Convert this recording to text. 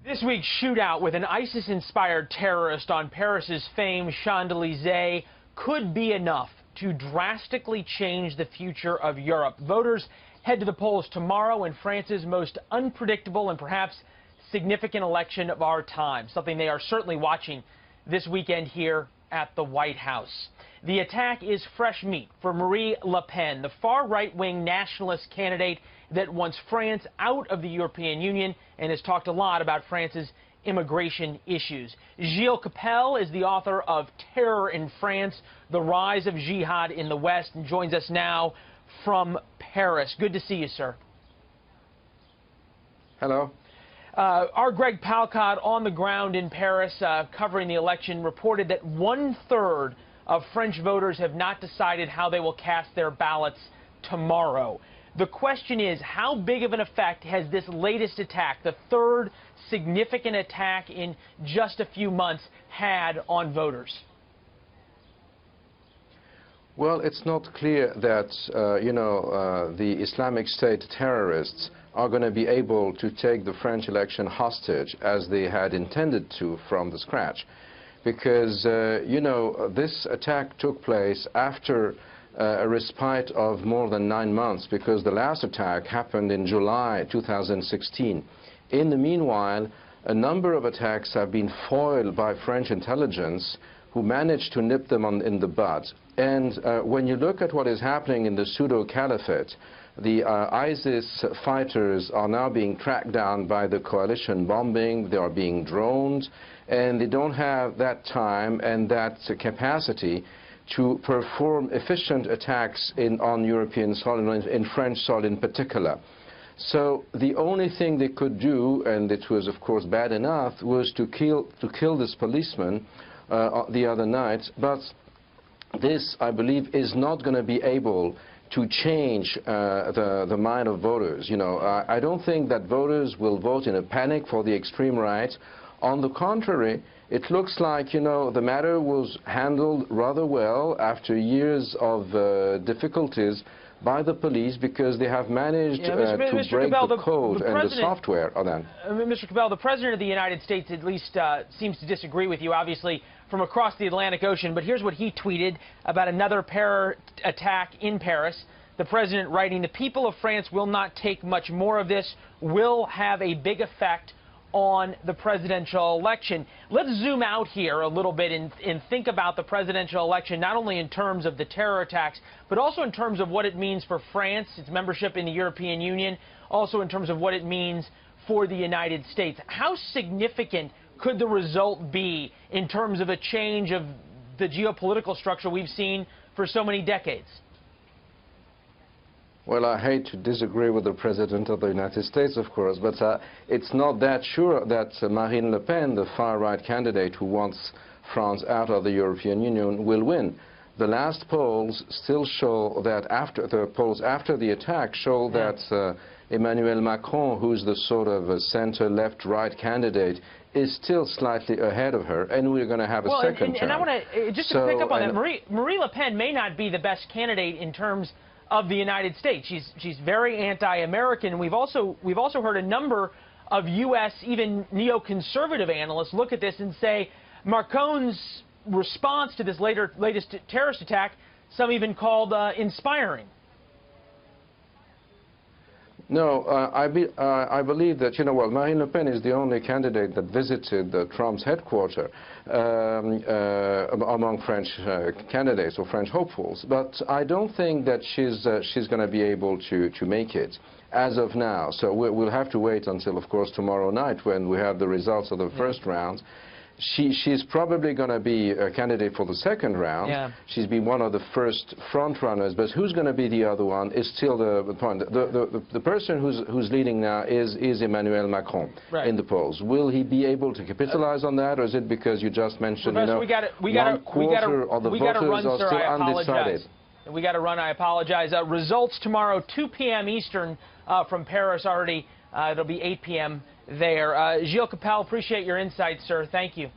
This week's shootout with an ISIS-inspired terrorist on Paris's famed Champs-Élysées could be enough to drastically change the future of Europe. Voters head to the polls tomorrow in France's most unpredictable and perhaps significant election of our time, something they are certainly watching this weekend here at the White House. The attack is fresh meat for Marine Le Pen, the far right-wing nationalist candidate that wants France out of the European Union and has talked a lot about France's immigration issues. Gilles Capel is the author of Terror in France, The Rise of Jihad in the West, and joins us now from Paris. Good to see you, sir. Hello. Our Greg Palcott on the ground in Paris covering the election reported that 1/3 of French voters have not decided how they will cast their ballots tomorrow. The question is, how big of an effect has this latest attack, the third significant attack in just a few months, had on voters? Well, it's not clear that, the Islamic State terrorists are going to be able to take the French election hostage as they had intended to from the scratch. Because, this attack took place after a respite of more than 9 months, because the last attack happened in July 2016. In the meanwhile, a number of attacks have been foiled by French intelligence, who managed to nip them in the bud. And when you look at what is happening in the pseudo-caliphate, the ISIS fighters are now being tracked down by the coalition bombing, they are being droned, and they don't have that time and that capacity to perform efficient attacks on European soil, in French soil in particular. So the only thing they could do, and it was of course bad enough, was to kill this policeman the other night. But this, I believe, is not going to be able to change the mind of voters. I don't think that voters will vote in a panic for the extreme right. On the contrary, it looks like, the matter was handled rather well after years of difficulties by the police, because they have managed to break Cabell, the code and the software on that. Mr. Cabell, the President of the United States at least seems to disagree with you, obviously, from across the Atlantic Ocean. But here's what he tweeted about another terror attack in Paris. The President writing, "The people of France will not take much more of this, will have a big effect on the presidential election." Let's zoom out here a little bit and think about the presidential election, not only in terms of the terror attacks, but also in terms of what it means for France, its membership in the European Union, also in terms of what it means for the United States. How significant could the result be in terms of a change of the geopolitical structure we've seen for so many decades? Well, I hate to disagree with the President of the United States, of course, but it's not that sure that Marine Le Pen, the far-right candidate who wants France out of the European Union, will win. The last polls still show that after the attack show that Emmanuel Macron, who's the sort of a center, left, right candidate, is still slightly ahead of her, and we're going to have a second term. And I want to just to pick up on that, Marine Le Pen may not be the best candidate in terms of the United States. She's very anti-American. We've also heard a number of U.S. even neoconservative analysts look at this and say Macron's response to this latest terrorist attack, some even called inspiring. No, I believe that, Marine Le Pen is the only candidate that visited Trump's headquarters among French candidates or French hopefuls. But I don't think that she's going to be able to make it as of now. So we'll have to wait until, of course, tomorrow night when we have the results of the first round. She's probably going to be a candidate for the second round. Yeah. She's been one of the first front runners, but who's going to be the other one is still the point. The person who's leading now is Emmanuel Macron in the polls. Will he be able to capitalize on that, or is it because you just mentioned, one quarter of the voters are still undecided? We got to run. I apologize. Results tomorrow, 2 p.m. Eastern from Paris already. It'll be 8 p.m. there. Gilles Capel, appreciate your insights, sir. Thank you.